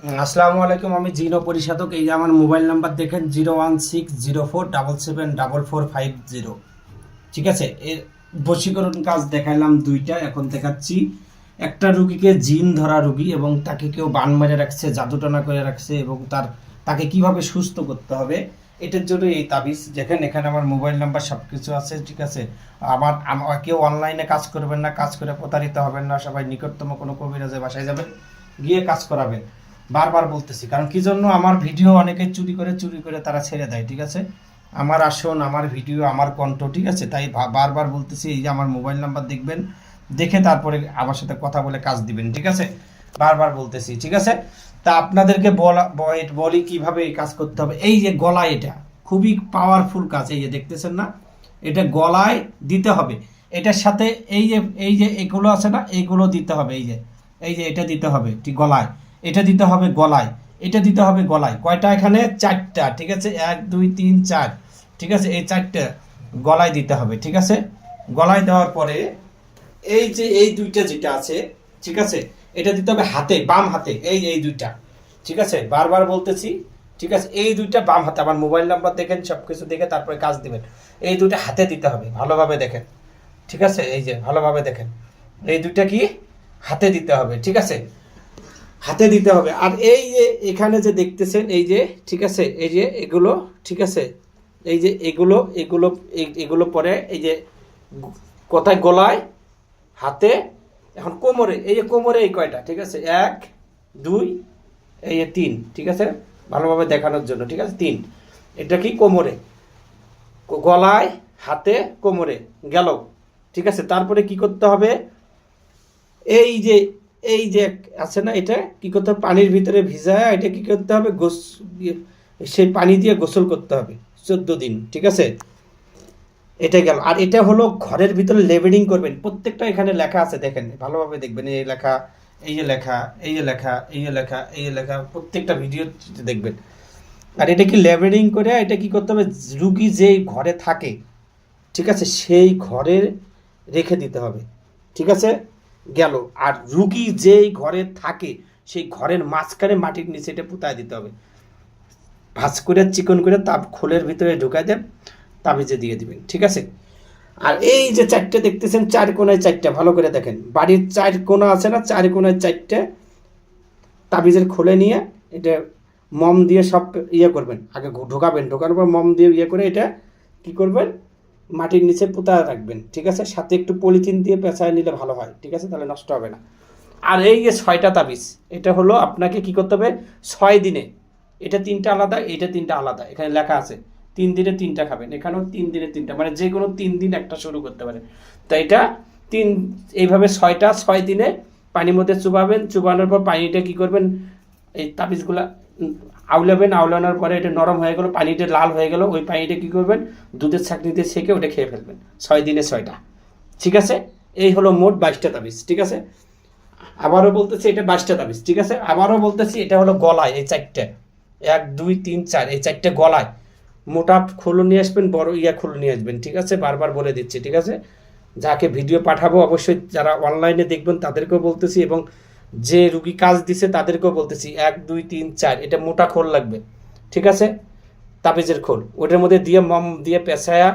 আসসালামু আলাইকুম, আমি জিনো পরিশোধক। এই যে আমার মোবাইল নাম্বার দেখেন 01604774450। ঠিক আছে, এর বশীকরণ কাজ দেখাইলাম দুইটা, এখন দেখাচ্ছি একটা রুগীকে জিন ধরা রুগী এবং তাকে কেউ বান মেরে রাখছে, জাদুটনা করে রাখছে এবং তাকে কিভাবে সুস্থ করতে হবে এটার জন্য এই তাবিজ। দেখেন এখানে আমার মোবাইল নাম্বার সব কিছু আছে। ঠিক আছে, আমার কেউ অনলাইনে কাজ করবেন না, কাজ করে প্রতারিত হবেন না। সবাই নিকটতম কোনো কবিরাজের বাসায় যাবেন, গিয়ে কাজ করাবেন। বারবার বলতেছি, কারণ কি জন্য আমার ভিডিও অনেকে চুরি করে তারা ছেড়ে দেয়। ঠিক আছে, আমার আসন, আমার ভিডিও, আমার কণ্ঠ, ঠিক আছে, তাই বারবার বলতেছি এই যে আমার মোবাইল নাম্বার দেখবেন, দেখে তারপরে আমার সাথে কথা বলে কাজ দিবেন। ঠিক আছে, বারবার বলতেছি। ঠিক আছে, তা আপনাদেরকে বলি কিভাবে এই কাজ করতে হবে। এই যে গলায়, এটা খুবই পাওয়ারফুল কাজ। এই যে দেখতেছেন না, এটা গলায় দিতে হবে। এটার সাথে এই যে এগুলো আছে না, এইগুলো দিতে হবে। এই যে এটা দিতে হবে, ঠিক গলায়। এটা দিতে হবে গলায়, এটা দিতে হবে গলায়। কয়টা? এখানে চারটা। ঠিক আছে, 1 2 3 4। ঠিক আছে, এই চারটা গলায় দিতে হবে। ঠিক আছে, গলায় দেওয়ার পরে এই যে এই দুইটা যেটা আছে, ঠিক আছে, এটা দিতে হবে হাতে, বাম হাতে। এই দুইটা, ঠিক আছে, বারবার বলতেছি। ঠিক আছে, এই দুইটা বাম হাতে। আমার মোবাইল নাম্বার দেখেন, সব কিছু দেখে তারপরে কাজ দিবেন। এই দুইটা হাতে দিতে হবে, ভালোভাবে দেখেন। ঠিক আছে, এই যে ভালোভাবে দেখেন, এই দুইটা কি হাতে দিতে হবে। ঠিক আছে, হাতে দিতে হবে। আর এই যে এখানে যে দেখতেছেন, এই যে, ঠিক আছে, এই যে এগুলো, ঠিক আছে, এই যে এগুলো এগুলো এগুলো পরে এই যে কোথায়? গলায়, হাতে, এখন কোমরে। এই যে কোমরে এই কয়টা? ঠিক আছে, 1 2, এই যে 3। ঠিক আছে, ভালোভাবে দেখানোর জন্য। ঠিক আছে, 3। এটা কি? কোমরে, গলায়, হাতে, কোমরে গেল। ঠিক আছে, তারপরে কি করতে হবে? এই যে আছে না, এটা কি করতে হবে? পানির ভিতরে ভিজায় এটা কি করতে হবে? সেই পানি দিয়ে গোসল করতে হবে 14 দিন। ঠিক আছে, এটা গেল। আর এটা হলো ঘরের ভিতরে লেবেলিং করবেন। প্রত্যেকটা এখানে লেখা আছে, দেখেন ভালোভাবে দেখবেন। এই লেখা, এই যে লেখা, এই যে লেখা, এই যে লেখা, এই যে লেখা, প্রত্যেকটা ভিডিও দেখবেন। আর এটা কি লেবেলিং করে এটা কি করতে হবে? রুগী যেই ঘরে থাকে, ঠিক আছে, সেই ঘরে রেখে দিতে হবে। ঠিক আছে, গেল। আর রুগী যেই ঘরে থাকে সেই ঘরের মাঝখানে মাটির নিচে এটা পুঁতায় দিতে হবে। ভাঁজ করে চিকন করে তাপ খোলের ভিতরে ঢুকাই দেন, তাবিজে দিয়ে দিবেন। ঠিক আছে, আর এই যে চারটে দেখতেছেন, 4 কোণায় 4টা, ভালো করে দেখেন। বাড়ির 4 কোণা আছে না, 4 কোণায় 4টে তাবিজের খোলে নিয়ে এটা মম দিয়ে সব করবেন। আগে ঢোকাবেন, ঢোকানোর পর মম দিয়ে করে এটা কি করবেন? মাটির নিচে পুঁতা রাখবেন। ঠিক আছে, সাথে একটু পলিথিন দিয়ে পেঁচায় নিলে ভালো হয়। ঠিক আছে, তাহলে নষ্ট হবে না। আর এই যে 6টা তাবিজ, এটা হলো আপনাকে কি করতে হবে? 6 দিনে। এটা 3টা আলাদা, এটা 3টা আলাদা। এখানে লেখা আছে 3 দিনে 3টা খাবেন, এখানেও 3 দিনে 3টা, মানে যে কোনো 3 দিন একটা শুরু করতে পারেন। তো এটা এইভাবে 6টা 6 দিনে পানির মধ্যে চুবাবেন। চুবানোর পর পানিটা কি করবেন? এই তাবিজগুলা আউলাবেন। আউলানোর পরে এটা নরম হয়ে গেল, পানিটা লাল হয়ে গেল, ওই পানিটা কি করবেন? দুধের ছাঁকনিতে সেঁকে ওটা খেয়ে ফেলবেন। 6 দিনে 6টা। ঠিক আছে, এই হলো মোট 22টা তাবিজ। ঠিক আছে, আবারও বলতেছি এটা 22টা তাবিজ। ঠিক আছে, আবারও বলতেছি এটা হলো গলায়, এই 4টে, 1 2 3 4, এই 4টে গলায়। মোটা খুলো নিয়ে আসবেন, বড় খুলো নিয়ে আসবেন। ঠিক আছে, বারবার বলে দিচ্ছি। ঠিক আছে, যাকে ভিডিও পাঠাবো অবশ্যই যারা অনলাইনে দেখবেন তাদেরকেও বলতেছি, এবং যে রুগী কাজ দিছে তাদেরকেও বলতেছি 1 2 3 4, এটা মোটা খোল লাগবে। ঠিক আছে, তাবিজের খোল, ওটার মধ্যে দিয়ে মম দিয়ে পেঁচায়া,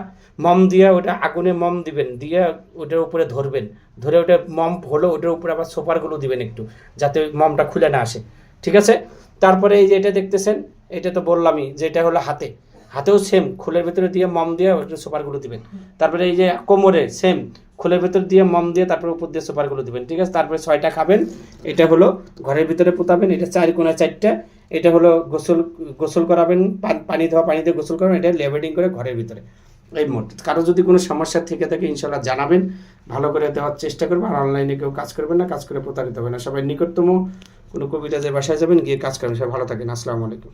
মম দিয়ে ওটা আগুনে মম দিবেন, দিয়ে ওটার উপরে ধরবেন। ধরে ওটা মম হলো, ওটার উপরে আবার সোপারগুলো দিবেন একটু, যাতে মমটা খুলে না আসে। ঠিক আছে, তারপরে এই যে এটা দেখতেছেন, এটা তো বললামই যে এটা হলো হাতে। হাতেও সেম, খোলের ভেতরে দিয়ে মম দিয়ে ওটা সুপারগুলো দিবেন। তারপরে এই যে কোমরে সেম, খোলের ভেতর দিয়ে মম দিয়ে তারপরে উপর দিয়ে সুপারগুলো দিবেন। ঠিক আছে, তারপরে 6টা খাবেন। এটা হলো ঘরের ভিতরে পোতাবেন। এটা 4 কোণায় 4টা। এটা হলো গোসল করাবেন, পানি দেওয়া, পানি দিয়ে গোসল করাবেন। এটা লেবেলিং করে ঘরের ভিতরে। এই মোট। কারো যদি কোনো সমস্যা থেকে থাকে ইনশাল্লাহ জানাবেন, ভালো করে দেওয়ার চেষ্টা করবো। আর অনলাইনে কেউ কাজ করবেন না, কাজ করে প্রতারিত হবে না। সবাই নিকটতম কোনো কবিরাজের বাসায় যাবেন, গিয়ে কাজ করবেন। সবাই ভালো থাকেন। আসসালামু আলাইকুম।